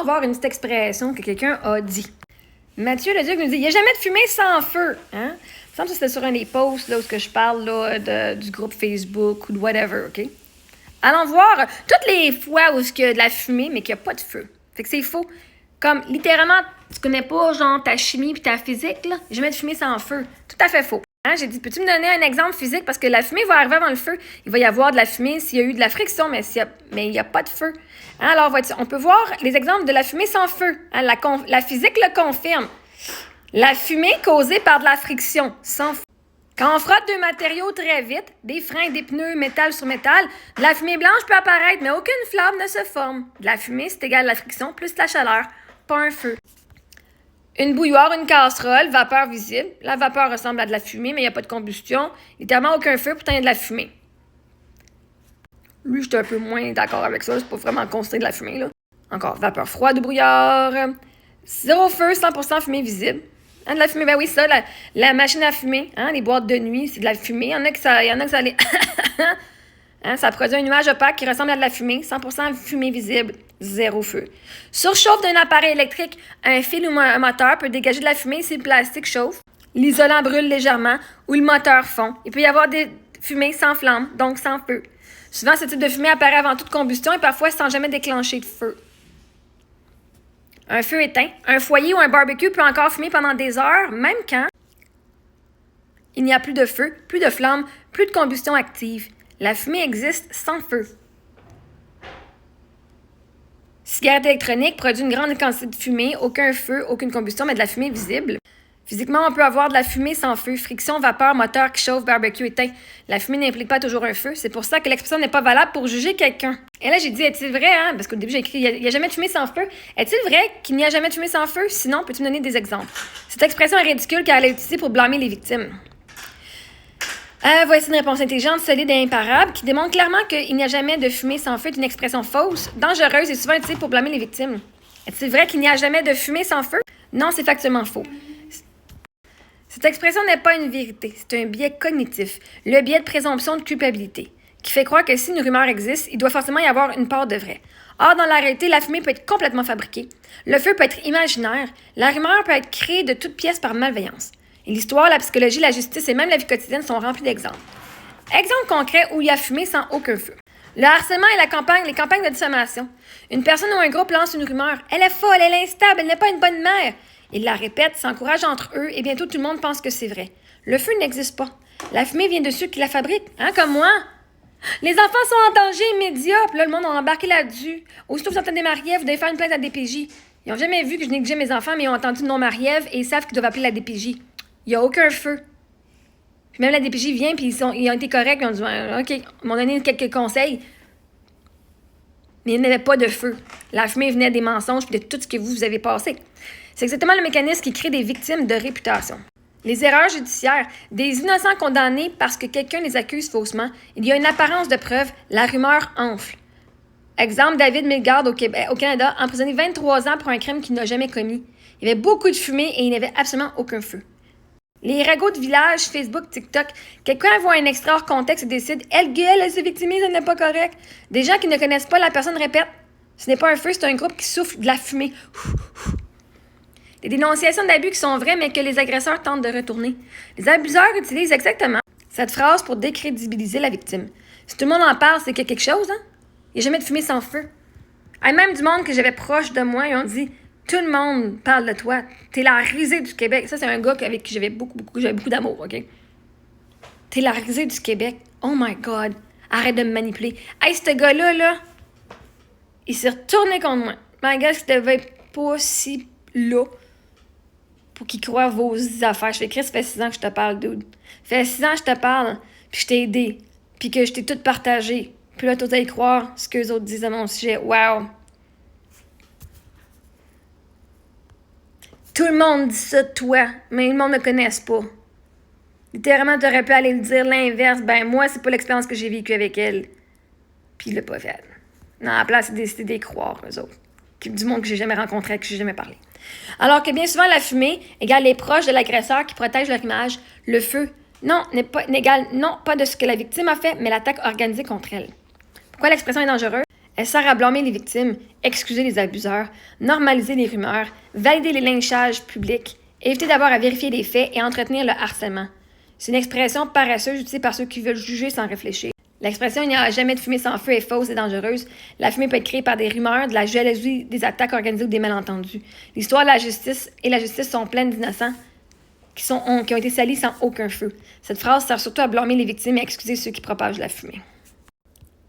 revoir une petite expression que quelqu'un a dit. Mathieu Leduc nous dit « Il n'y a jamais de fumée sans feu. » Hein? Il me semble que c'était sur un des posts là, où je parle là, du groupe Facebook ou de whatever, OK? Allons voir toutes les fois où il y a de la fumée, mais qu'il n'y a pas de feu. Fait que c'est faux. Comme, littéralement, tu connais pas, genre, ta chimie puis ta physique, là. Jamais de fumée sans feu. Tout à fait faux. Hein? J'ai dit, peux-tu me donner un exemple physique? Parce que la fumée va arriver avant le feu. Il va y avoir de la fumée s'il y a eu de la friction, mais il n'y a pas de feu. Hein? Alors, on peut voir les exemples de la fumée sans feu. Hein? La physique le confirme. La fumée causée par de la friction, sans feu. Quand on frotte deux matériaux très vite, des freins, des pneus, métal sur métal, de la fumée blanche peut apparaître, mais aucune flamme ne se forme. De la fumée, c'est égal à la friction plus la chaleur, pas un feu. Une bouilloire, une casserole, vapeur visible. La vapeur ressemble à de la fumée, mais il n'y a pas de combustion. Littéralement aucun feu, pourtant il y a de la fumée. Lui, j'étais un peu moins d'accord avec ça, c'est pas vraiment considéré de la fumée, là. Encore, vapeur froide ou brouillard. Zéro feu, 100% fumée visible. Hein, de la fumée, ben oui, ça, la machine à fumer, hein, les boîtes de nuit, c'est de la fumée. Il y en a que ça allait... hein, ça produit un nuage opaque qui ressemble à de la fumée. 100% fumée visible, zéro feu. Surchauffe d'un appareil électrique, un fil ou un moteur peut dégager de la fumée si le plastique chauffe. L'isolant brûle légèrement ou le moteur fond. Il peut y avoir des fumées sans flamme, donc sans feu. Souvent, ce type de fumée apparaît avant toute combustion et parfois sans jamais déclencher de feu. Un feu éteint, un foyer ou un barbecue peut encore fumer pendant des heures, même quand il n'y a plus de feu, plus de flamme, plus de combustion active. La fumée existe sans feu. Cigarette électronique produit une grande quantité de fumée, aucun feu, aucune combustion, mais de la fumée visible. Physiquement, on peut avoir de la fumée sans feu, friction, vapeur, moteur qui chauffe, barbecue éteint. La fumée n'implique pas toujours un feu. C'est pour ça que l'expression n'est pas valable pour juger quelqu'un. Et là, j'ai dit, est-il vrai, hein? Parce qu'au début, j'ai écrit, il n'y a jamais de fumée sans feu. Est-il vrai qu'il n'y a jamais de fumée sans feu? Sinon, peux-tu me donner des exemples? Cette expression est ridicule car elle est utilisée pour blâmer les victimes. Voici une réponse intelligente, solide et imparable qui démontre clairement qu'il n'y a jamais de fumée sans feu est une expression fausse, dangereuse et souvent utilisée pour blâmer les victimes. Est-il vrai qu'il n'y a jamais de fumée sans feu? Non, c'est factuellement faux. Cette expression n'est pas une vérité, c'est un biais cognitif, le biais de présomption de culpabilité, qui fait croire que si une rumeur existe, il doit forcément y avoir une part de vrai. Or, dans la réalité, la fumée peut être complètement fabriquée, le feu peut être imaginaire, la rumeur peut être créée de toutes pièces par malveillance. Et l'histoire, la psychologie, la justice et même la vie quotidienne sont remplis d'exemples. Exemple concret où il y a fumé sans aucun feu. Le harcèlement et les campagnes de diffamation. Une personne ou un groupe lance une rumeur. Elle est folle, elle est instable, elle n'est pas une bonne mère. Ils la répètent, s'encouragent entre eux et bientôt tout le monde pense que c'est vrai. Le feu n'existe pas. La fumée vient de ceux qui la fabriquent, hein, comme moi. Les enfants sont en danger immédiat, puis là, le monde a embarqué là-dessus. Aussitôt que vous entendez Marie-Ève, vous devez faire une plainte à la DPJ. Ils n'ont jamais vu que je négligeais mes enfants, mais ils ont entendu le nom Marie-Ève et ils savent qu'ils doivent appeler la DPJ. Il n'y a aucun feu. Puis même la DPJ vient, puis ils ont été corrects, ils ont dit OK, ils m'ont donné quelques conseils. Mais il n'y avait pas de feu. La fumée venait des mensonges puis de tout ce que vous avez passé. C'est exactement le mécanisme qui crée des victimes de réputation. Les erreurs judiciaires, des innocents condamnés parce que quelqu'un les accuse faussement, il y a une apparence de preuve, la rumeur enfle. Exemple, David Milgard au Canada, emprisonné 23 ans pour un crime qu'il n'a jamais commis. Il y avait beaucoup de fumée et il n'y avait absolument aucun feu. Les ragots de village, Facebook, TikTok, quelqu'un voit un extrait hors contexte et décide « Elle gueule, elle se victimise, elle n'est pas correcte ». Des gens qui ne connaissent pas la personne répètent « Ce n'est pas un feu, c'est un groupe qui souffle de la fumée ». Des dénonciations d'abus qui sont vraies, mais que les agresseurs tentent de retourner. Les abuseurs utilisent exactement cette phrase pour décrédibiliser la victime. Si tout le monde en parle, c'est qu'il y a quelque chose, hein? Il n'y a jamais de fumée sans feu. Et même du monde que j'avais proche de moi, ils ont dit « Tout le monde parle de toi. T'es la risée du Québec. » Ça, c'est un gars avec qui j'avais beaucoup d'amour, OK? T'es la risée du Québec. Oh my God. Arrête de me manipuler. Hey, ce gars-là, là, il s'est retourné contre moi. My God, c'était pas si là pour qu'il croie vos affaires. Je fais Chris, ça fait 6 ans que je te parle, dude. Ça fait 6 ans que je te parle, puis je t'ai aidé, puis que je t'ai tout partagé. Puis là, toi, y croire ce qu'eux autres disent à mon sujet. Wow! Tout le monde dit ça de toi, mais le monde ne me connaisse pas. Littéralement, tu aurais pu aller le dire l'inverse. Ben, moi, c'est pas l'expérience que j'ai vécue avec elle. Puis il l'a pas fait. Non, à la place, il a décidé d'y croire, eux autres. Du monde que j'ai jamais rencontré, que j'ai jamais parlé. Alors que bien souvent, la fumée égale les proches de l'agresseur qui protègent leur image. Le feu, non, n'égale non pas de ce que la victime a fait, mais l'attaque organisée contre elle. Pourquoi l'expression est dangereuse? Elle sert à blâmer les victimes, excuser les abuseurs, normaliser les rumeurs, valider les lynchages publics, éviter d'avoir à vérifier les faits et entretenir le harcèlement. C'est une expression paresseuse utilisée par ceux qui veulent juger sans réfléchir. L'expression « il n'y a jamais de fumée sans feu » est fausse et dangereuse. La fumée peut être créée par des rumeurs, de la jalousie, des attaques organisées ou des malentendus. L'histoire de la justice et la justice sont pleines d'innocents qui ont été salis sans aucun feu. Cette phrase sert surtout à blâmer les victimes et à excuser ceux qui propagent la fumée.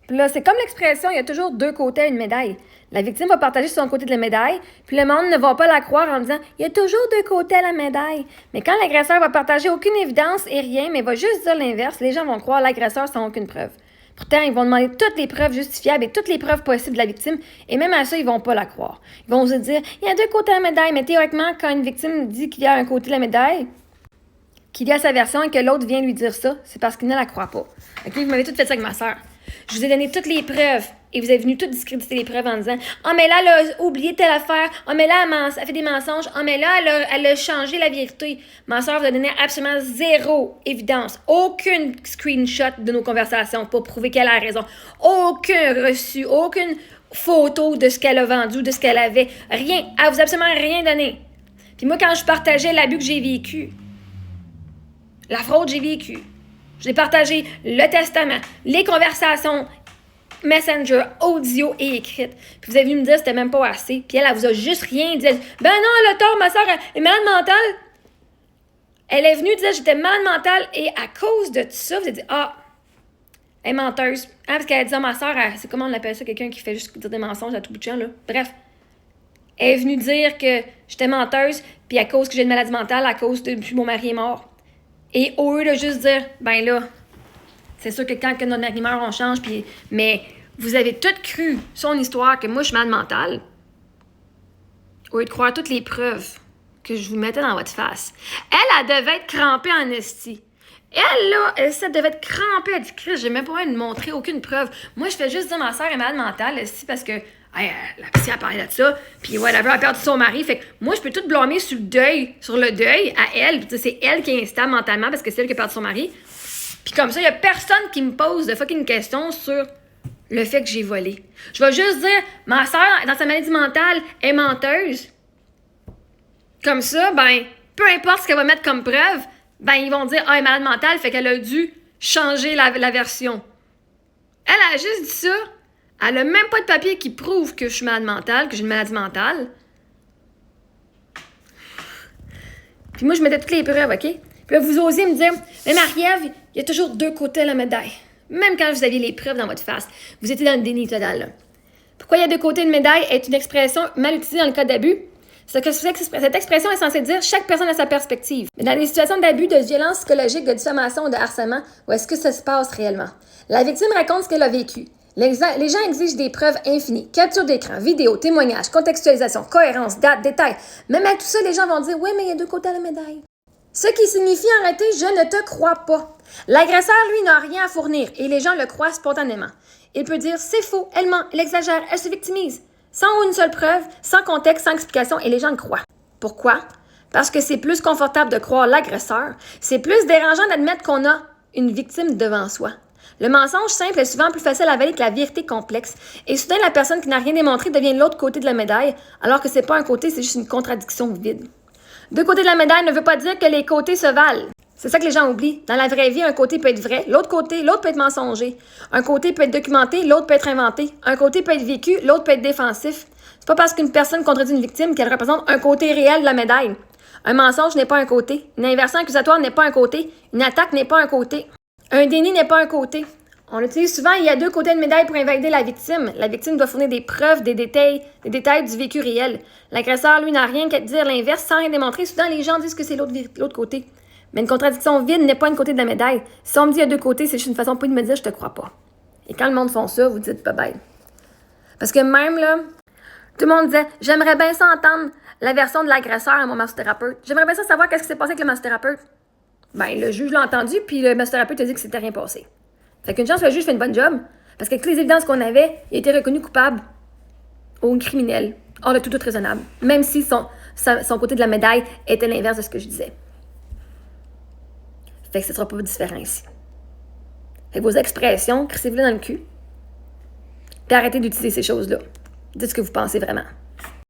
Puis là, c'est comme l'expression « il y a toujours deux côtés à une médaille ». La victime va partager son côté de la médaille, puis le monde ne va pas la croire en disant « il y a toujours deux côtés à la médaille ». Mais quand l'agresseur va partager aucune évidence et rien, mais va juste dire l'inverse, les gens vont croire l'agresseur sans aucune preuve. Pourtant, ils vont demander toutes les preuves justifiables et toutes les preuves possibles de la victime, et même à ça, ils vont pas la croire. Ils vont se dire « il y a deux côtés à la médaille », mais théoriquement, quand une victime dit qu'il y a un côté de la médaille, qu'il y a sa version et que l'autre vient lui dire ça, c'est parce qu'il ne la croit pas. OK, vous m'avez tout fait ça avec ma sœur. Je vous ai donné toutes les preuves et vous êtes venu tout discréditer les preuves en disant « ah, mais là, elle a oublié telle affaire. Ah, mais là, elle fait des mensonges. Ah, mais là, elle a changé la vérité. » Ma soeur vous a donné absolument zéro évidence. Aucune screenshot de nos conversations pour prouver qu'elle a raison. Aucun reçu, aucune photo de ce qu'elle a vendu, de ce qu'elle avait. Rien. Elle vous a absolument rien donné. Puis moi, quand je partageais l'abus que j'ai vécu, la fraude que j'ai vécue, j'ai partagé le testament, les conversations Messenger, audio et écrites. Puis vous avez venu me dire que c'était même pas assez. Puis elle vous a juste rien dit. Ben non, elle a tort, ma soeur est malade mentale. Elle est venue dire que j'étais malade mentale et à cause de tout ça, vous avez dit, ah, elle est menteuse. Ah, parce qu'elle a dit à ma soeur, c'est comment on appelle ça, quelqu'un qui fait juste dire des mensonges à tout bout de champ, là. Bref. Elle est venue dire que j'étais menteuse, puis à cause que j'ai une maladie mentale, à cause de mon mari est mort. Et au lieu de juste dire, ben là, c'est sûr que quand notre mari meurt, on change, mais vous avez toutes cru son histoire que moi, je suis malade mentale, au lieu de croire toutes les preuves que je vous mettais dans votre face. Elle devait être crampée en esti. Elle, là, elle devait être crampée. Elle dit, Chris, j'ai même pas envie de montrer aucune preuve. Moi, je fais juste dire, ma soeur est malade mentale, esti, parce que la psy a parlé de ça, puis whatever, elle a perdu son mari. Fait que moi, je peux tout blâmer sur le deuil à elle. C'est elle qui est instable mentalement parce que c'est elle qui a perdu son mari. Puis comme ça, il n'y a personne qui me pose de fucking questions sur le fait que j'ai volé. Je vais juste dire, ma soeur, dans sa maladie mentale, est menteuse. Comme ça, ben, peu importe ce qu'elle va mettre comme preuve, ben, ils vont dire, elle est malade mentale, fait qu'elle a dû changer la version. Elle a juste dit ça. Elle n'a même pas de papier qui prouve que je suis malade mentale, que j'ai une maladie mentale. Puis moi, je mettais toutes les preuves, OK? Puis là, vous osiez me dire, mais Marie-Ève, il y a toujours deux côtés à la médaille. Même quand vous aviez les preuves dans votre face, vous étiez dans le déni total, là. Pourquoi il y a deux côtés de médaille est une expression mal utilisée dans le cas d'abus. Cette expression est censée dire chaque personne a sa perspective. Mais dans les situations d'abus, de violence psychologique, de diffamation ou de harcèlement, où est-ce que ça se passe réellement? La victime raconte ce qu'elle a vécu. Les gens exigent des preuves infinies. Capture d'écran, vidéo, témoignage, contextualisation, cohérence, date, détail. Même à tout ça, les gens vont dire « Oui, mais il y a deux côtés à la médaille. » Ce qui signifie en réalité « Je ne te crois pas ». L'agresseur, lui, n'a rien à fournir et les gens le croient spontanément. Il peut dire « C'est faux, elle ment, elle exagère, elle se victimise ». Sans une seule preuve, sans contexte, sans explication, et les gens le croient. Pourquoi? Parce que c'est plus confortable de croire l'agresseur. C'est plus dérangeant d'admettre qu'on a une victime devant soi. Le mensonge simple est souvent plus facile à avaler que la vérité complexe. Et soudain, la personne qui n'a rien démontré devient de l'autre côté de la médaille, alors que c'est pas un côté, c'est juste une contradiction vide. Deux côtés de la médaille ne veut pas dire que les côtés se valent. C'est ça que les gens oublient. Dans la vraie vie, un côté peut être vrai, l'autre peut être mensonger. Un côté peut être documenté, l'autre peut être inventé. Un côté peut être vécu, l'autre peut être défensif. C'est pas parce qu'une personne contredit une victime qu'elle représente un côté réel de la médaille. Un mensonge n'est pas un côté. Une inversion accusatoire n'est pas un côté. Une attaque n'est pas un côté. Un déni n'est pas un côté. On utilise souvent, il y a deux côtés de médaille pour invalider la victime. La victime doit fournir des preuves, des détails du vécu réel. L'agresseur, lui, n'a rien qu'à dire l'inverse sans rien démontrer. Souvent, les gens disent que c'est l'autre côté. Mais une contradiction vide n'est pas une côté de la médaille. Si on me dit il y a deux côtés, c'est juste une façon polie de me dire je te crois pas. Et quand le monde font ça, vous dites bye-bye. Parce que même là, tout le monde disait j'aimerais bien ça entendre la version de l'agresseur à mon massothérapeute. J'aimerais bien ça savoir qu'est-ce qui s'est passé avec le massothérapeute. Ben, le juge l'a entendu, puis le massothérapeute a dit que c'était rien passé. Fait qu'une chance, le juge fait une bonne job. Parce qu'avec toutes les évidences qu'on avait, il a été reconnu coupable ou criminel. Hors de tout doute raisonnable. Même si son côté de la médaille était l'inverse de ce que je disais. Fait que ce ne sera pas différent ici. Fait que vos expressions, crissez-vous dans le cul. Puis arrêtez d'utiliser ces choses-là. Dites ce que vous pensez vraiment.